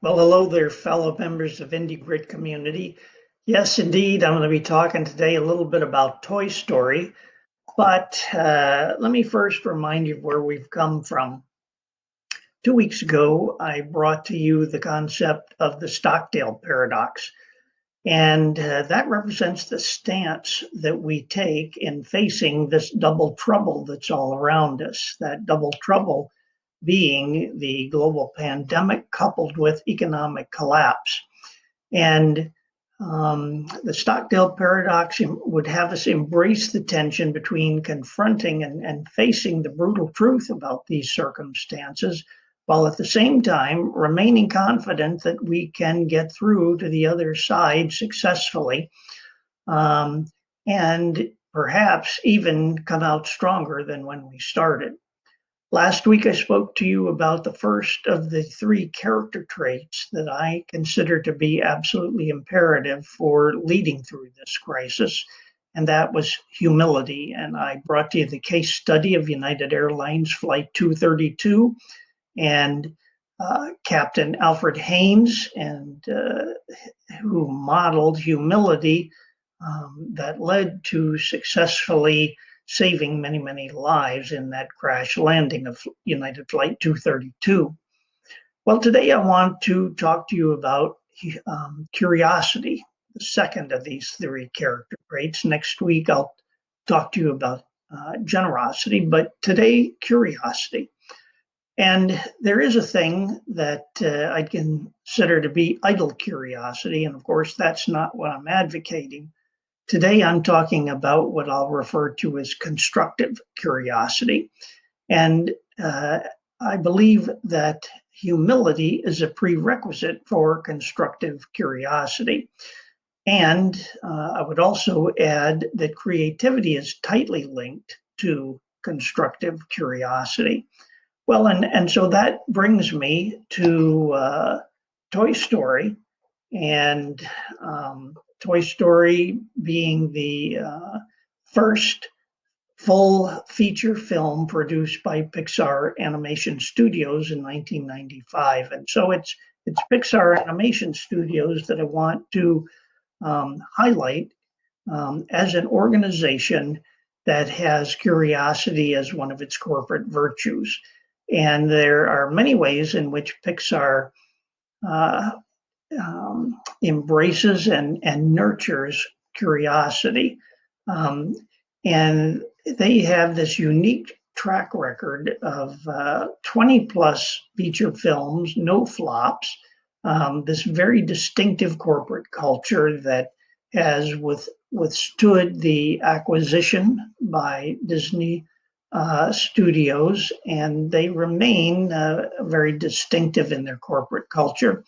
Well, hello there, fellow members of Indy Grid community. Yes, indeed, I'm going to be talking today a little bit about Toy Story, but let me first remind you where we've come from. 2 weeks ago, I brought to you the concept of the Stockdale paradox, and that represents the stance that we take in facing this double trouble that's all around us. That double trouble being the global pandemic coupled with economic collapse. And the Stockdale paradox would have us embrace the tension between confronting and facing the brutal truth about these circumstances, while at the same time remaining confident that we can get through to the other side successfully, um, and perhaps even come out stronger than when we started. Last week, I spoke to you about the first of the three character traits that I consider to be absolutely imperative for leading through this crisis, and that was humility. And I brought to you the case study of United Airlines Flight 232 and Captain Alfred Haynes, and who modeled humility that led to successfully saving many, many lives in that crash landing of United Flight 232. Well, today I want to talk to you about curiosity, the second of these three character traits. Next week, I'll talk to you about generosity, but today, curiosity. And there is a thing that I consider to be idle curiosity, and of course, that's not what I'm advocating. Today, I'm talking about what I'll refer to as constructive curiosity. And I believe that humility is a prerequisite for constructive curiosity. And I would also add that creativity is tightly linked to constructive curiosity. Well, and so that brings me to Toy Story, and Toy Story being the first full feature film produced by Pixar Animation Studios in 1995. And so it's Pixar Animation Studios that I want to highlight as an organization that has curiosity as one of its corporate virtues. And there are many ways in which Pixar uh, embraces and nurtures curiosity. Um, and they have this unique track record of 20 plus feature films, no flops, this very distinctive corporate culture that has withstood the acquisition by Disney studios, and they remain very distinctive in their corporate culture.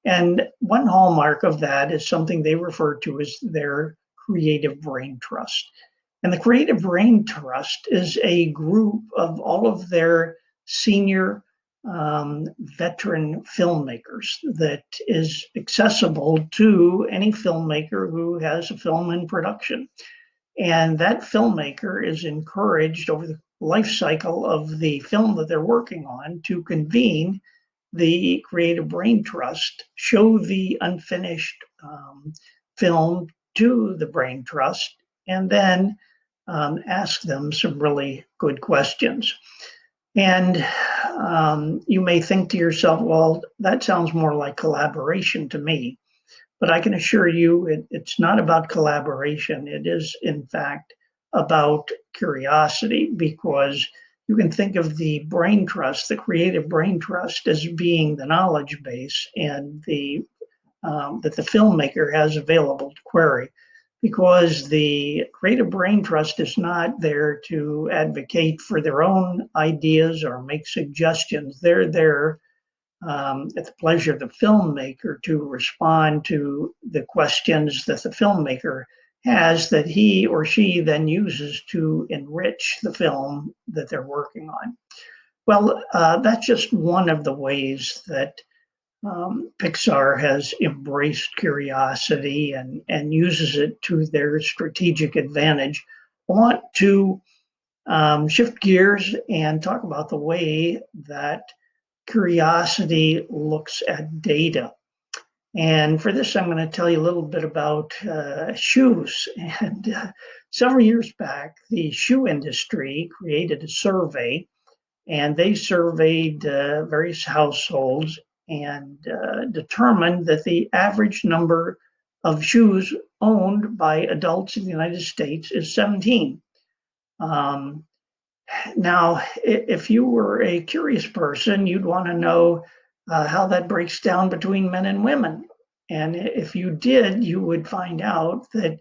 And one hallmark of that is something they refer to as their creative brain trust. And the Creative Brain Trust is a group of all of their senior veteran filmmakers that is accessible to any filmmaker who has a film in production. And that filmmaker is encouraged over the life cycle of the film that they're working on to convene the Creative Brain Trust, show the unfinished film to the Brain Trust, and then ask them some really good questions. And you may think to yourself, well, that sounds more like collaboration to me. But I can assure you it's not about collaboration. It is, in fact, about curiosity, because you can think of the brain trust, the creative brain trust, as being the knowledge base and that the filmmaker has available to query, because the creative brain trust is not there to advocate for their own ideas or make suggestions. They're there at the pleasure of the filmmaker to respond to the questions that the filmmaker has, that he or she then uses to enrich the film that they're working on. Well, that's just one of the ways that Pixar has embraced curiosity and uses it to their strategic advantage. I want to shift gears and talk about the way that curiosity looks at data. And for this, I'm going to tell you a little bit about shoes. And several years back, the shoe industry created a survey, and they surveyed various households and determined that the average number of shoes owned by adults in the United States is 17. Now, if you were a curious person, you'd want to know how that breaks down between men and women. And if you did, you would find out that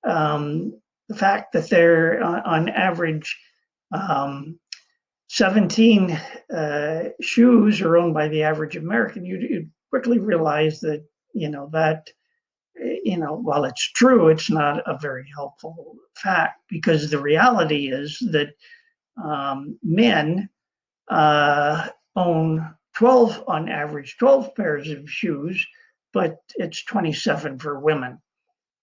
the fact that they're on average 17 shoes are owned by the average American, you'd quickly realize that, while it's true, it's not a very helpful fact, because the reality is that men own 12, on average, 12 pairs of shoes, but it's 27 for women.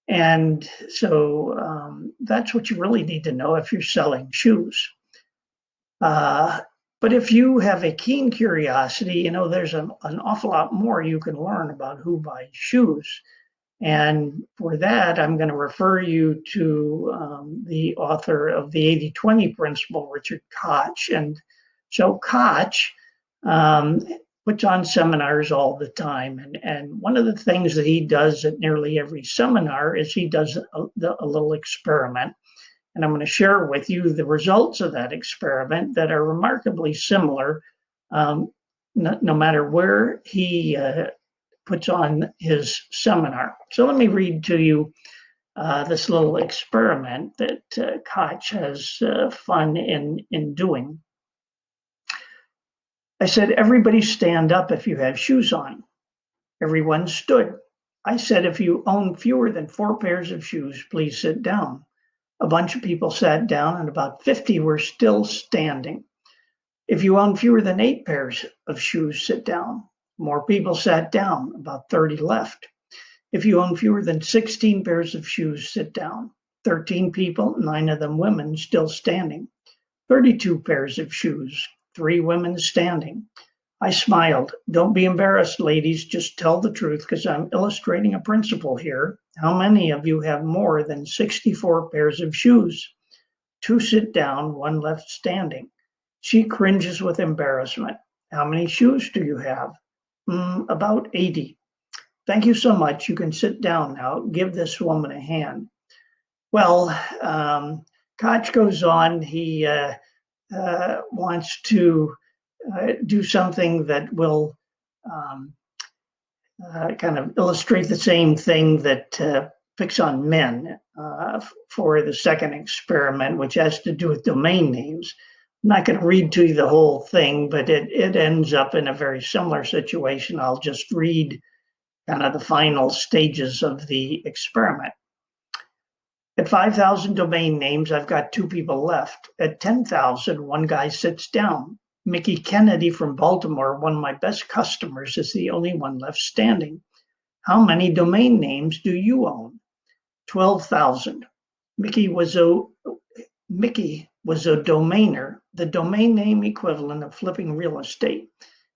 And so that's what you really need to know if you're selling shoes. But if you have a keen curiosity, there's an awful lot more you can learn about who buys shoes. And for that, I'm going to refer you to the author of the 80-20 principle, Richard Kochs. And so Kochs puts on seminars all the time. And one of the things that he does at nearly every seminar is he does a little experiment. And I'm going to share with you the results of that experiment that are remarkably similar, no matter where he puts on his seminar. So let me read to you this little experiment that Koch has fun in doing. I said, everybody stand up if you have shoes on. Everyone stood. I said, if you own fewer than 4 pairs of shoes, please sit down. A bunch of people sat down and about 50 were still standing. If you own fewer than 8 pairs of shoes, sit down. More people sat down, about 30 left. If you own fewer than 16 pairs of shoes, sit down. 13 people, 9 of them women, still standing. 32 pairs of shoes, 3 women standing. I smiled. Don't be embarrassed, ladies. Just tell the truth, because I'm illustrating a principle here. How many of you have more than 64 pairs of shoes? 2 sit down, 1 left standing. She cringes with embarrassment. How many shoes do you have? About 80. Thank you so much. You can sit down now. Give this woman a hand. Well, Koch goes on. He wants to do something that will kind of illustrate the same thing that picks on men for the second experiment, which has to do with domain names. I'm not going to read to you the whole thing, but it ends up in a very similar situation. I'll just read kind of the final stages of the experiment. At 5,000 domain names, I've got 2 people left. At 10,000, 1 guy sits down. Mickey Kennedy from Baltimore, one of my best customers, is the only one left standing. How many domain names do you own? 12,000. Mickey was a domainer, the domain name equivalent of flipping real estate.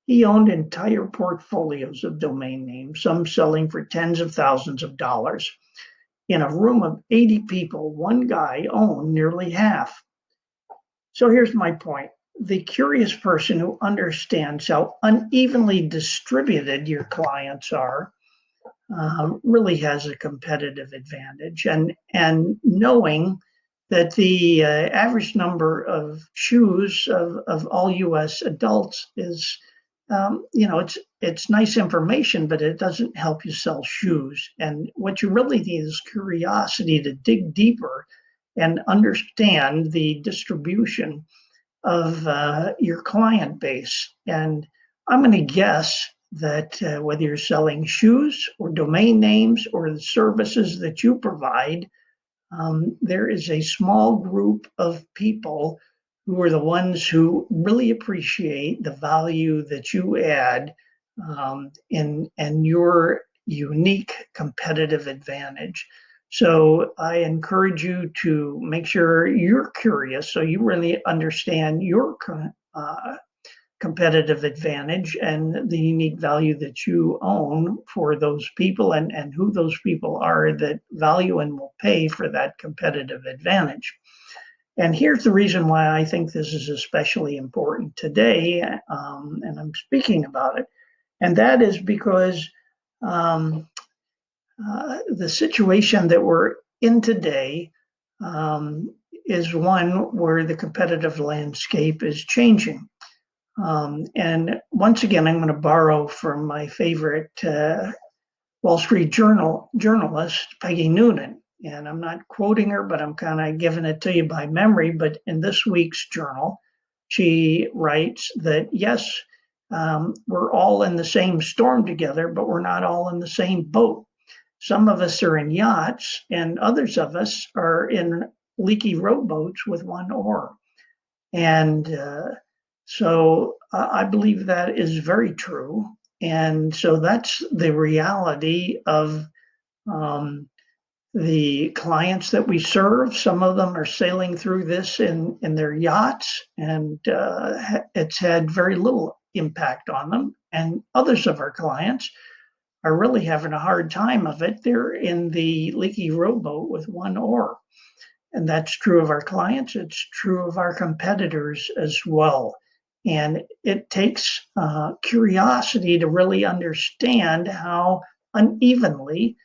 He owned entire portfolios of domain names, some selling for tens of thousands of dollars. In a room of 80 people, 1 guy owned nearly half. So here's my point. The curious person who understands how unevenly distributed your clients are really has a competitive advantage. And knowing that the average number of shoes of all U.S. adults is, it's nice information, but it doesn't help you sell shoes. And what you really need is curiosity to dig deeper and understand the distribution of your client base. And I'm going to guess that whether you're selling shoes or domain names or the services that you provide, there is a small group of people who are the ones who really appreciate the value that you add and your unique competitive advantage. So I encourage you to make sure you're curious so you really understand your competitive advantage and the unique value that you own for those people, and who those people are that value and will pay for that competitive advantage. And here's the reason why I think this is especially important today, and I'm speaking about it, and that is because um, the situation that we're in today is one where the competitive landscape is changing. And once again, I'm going to borrow from my favorite Wall Street Journal journalist, Peggy Noonan. And I'm not quoting her, but I'm kind of giving it to you by memory. But in this week's journal, she writes that yes, we're all in the same storm together, but we're not all in the same boat. Some of us are in yachts, and others of us are in leaky rowboats with one oar. And so I believe that is very true. And so that's the reality of um, the clients that we serve. Some of them are sailing through this in their yachts, and it's had very little impact on them. And others of our clients are really having a hard time of it. They're in the leaky rowboat with one oar. And that's true of our clients. It's true of our competitors as well. And it takes curiosity to really understand how unevenly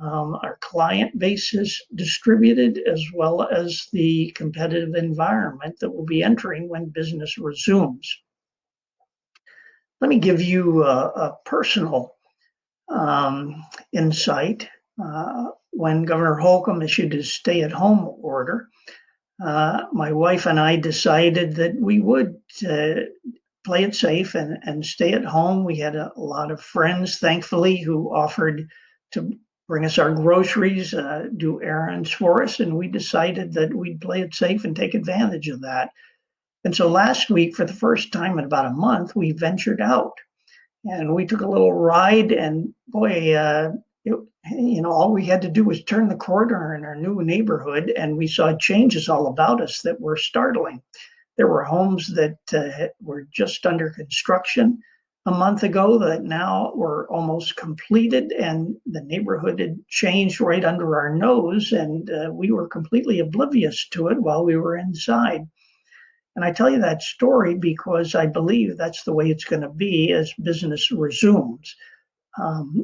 our client base is distributed, as well as the competitive environment that we'll be entering when business resumes. Let me give you a personal insight. When Governor Holcomb issued his stay-at-home order, my wife and I decided that we would play it safe and stay at home. We had a lot of friends, thankfully, who offered to bring us our groceries, do errands for us, and we decided that we'd play it safe and take advantage of that. And so last week, for the first time in about a month, we ventured out and we took a little ride, and boy, all we had to do was turn the corner in our new neighborhood, and we saw changes all about us that were startling. There were homes that were just under construction a month ago that now were almost completed, and the neighborhood had changed right under our nose, and we were completely oblivious to it while we were inside. And I tell you that story because I believe that's the way it's going to be as business resumes.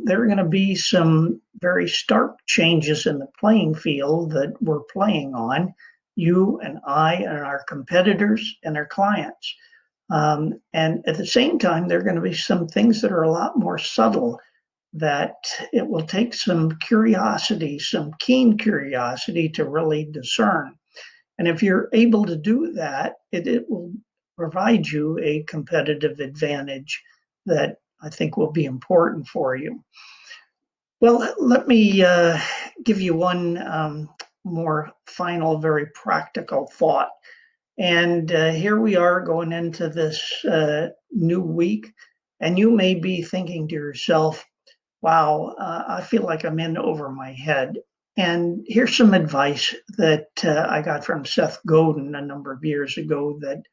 There are going to be some very stark changes in the playing field that we're playing on, you and I and our competitors and our clients. And at the same time, there are going to be some things that are a lot more subtle that it will take some curiosity, some keen curiosity to really discern. And if you're able to do that, it will provide you a competitive advantage that I think will be important for you. Well, let me give you one more final, very practical thought. And here we are going into this new week, and you may be thinking to yourself, wow, I feel like I'm in over my head. And here's some advice that I got from Seth Godin a number of years ago that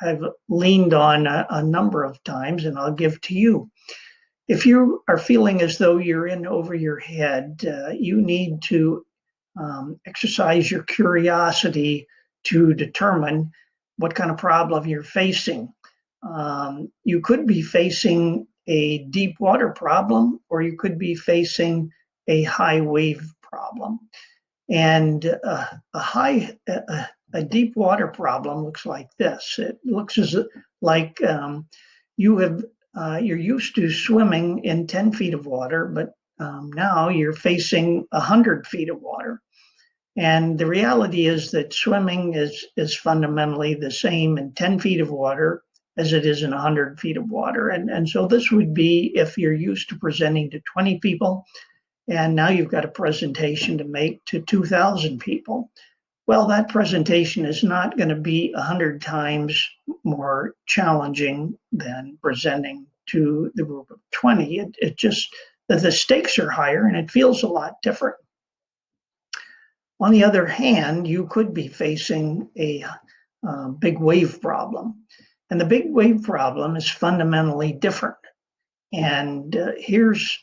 I've leaned on a number of times, and I'll give to you. If you are feeling as though you're in over your head, you need to exercise your curiosity to determine what kind of problem you're facing. You could be facing a deep water problem, or you could be facing a high wave problem. And a deep water problem looks like this. It looks like you're used to swimming in 10 feet of water, but now you're facing 100 feet of water. And the reality is that swimming is fundamentally the same in 10 feet of water as it is in 100 feet of water. And so this would be if you're used to presenting to 20 people, and now you've got a presentation to make to 2,000 people. Well, that presentation is not going to be 100 times more challenging than presenting to the group of 20. It just, the stakes are higher and it feels a lot different. On the other hand, you could be facing a big wave problem. And the big wave problem is fundamentally different. And here's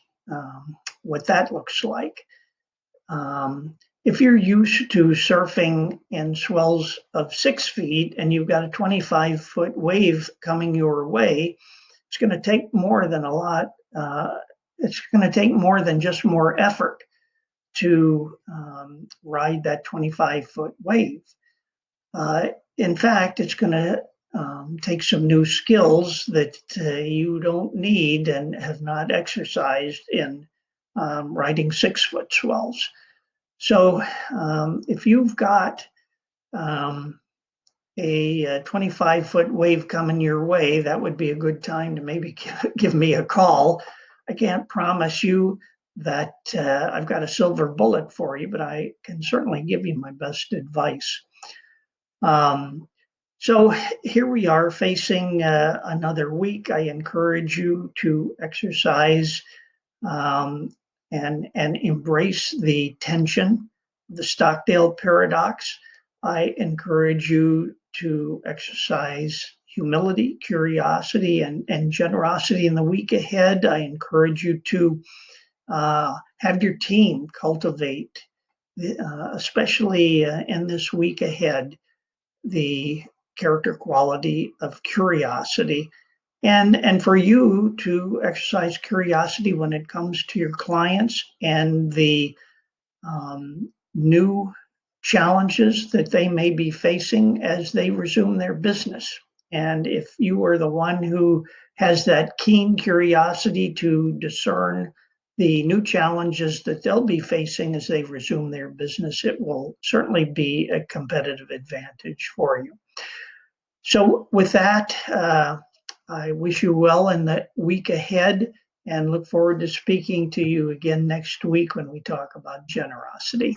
what that looks like. If you're used to surfing in swells of 6 feet and you've got a 25-foot wave coming your way, it's going to take more than a lot. It's going to take more than just more effort to ride that 25-foot wave. In fact, it's going to take some new skills that you don't need and have not exercised in riding 6-foot swells. So if you've got a 25-foot wave coming your way, that would be a good time to maybe give me a call. I can't promise you that I've got a silver bullet for you, but I can certainly give you my best advice. So here we are facing another week. I encourage you to exercise and embrace the tension, the Stockdale paradox. I encourage you to exercise humility, curiosity, and generosity in the week ahead. I encourage you to have your team cultivate, especially in this week ahead, the character quality of curiosity. And for you to exercise curiosity when it comes to your clients and the new challenges that they may be facing as they resume their business. And if you are the one who has that keen curiosity to discern the new challenges that they'll be facing as they resume their business, it will certainly be a competitive advantage for you. So with that, I wish you well in the week ahead and look forward to speaking to you again next week when we talk about generosity.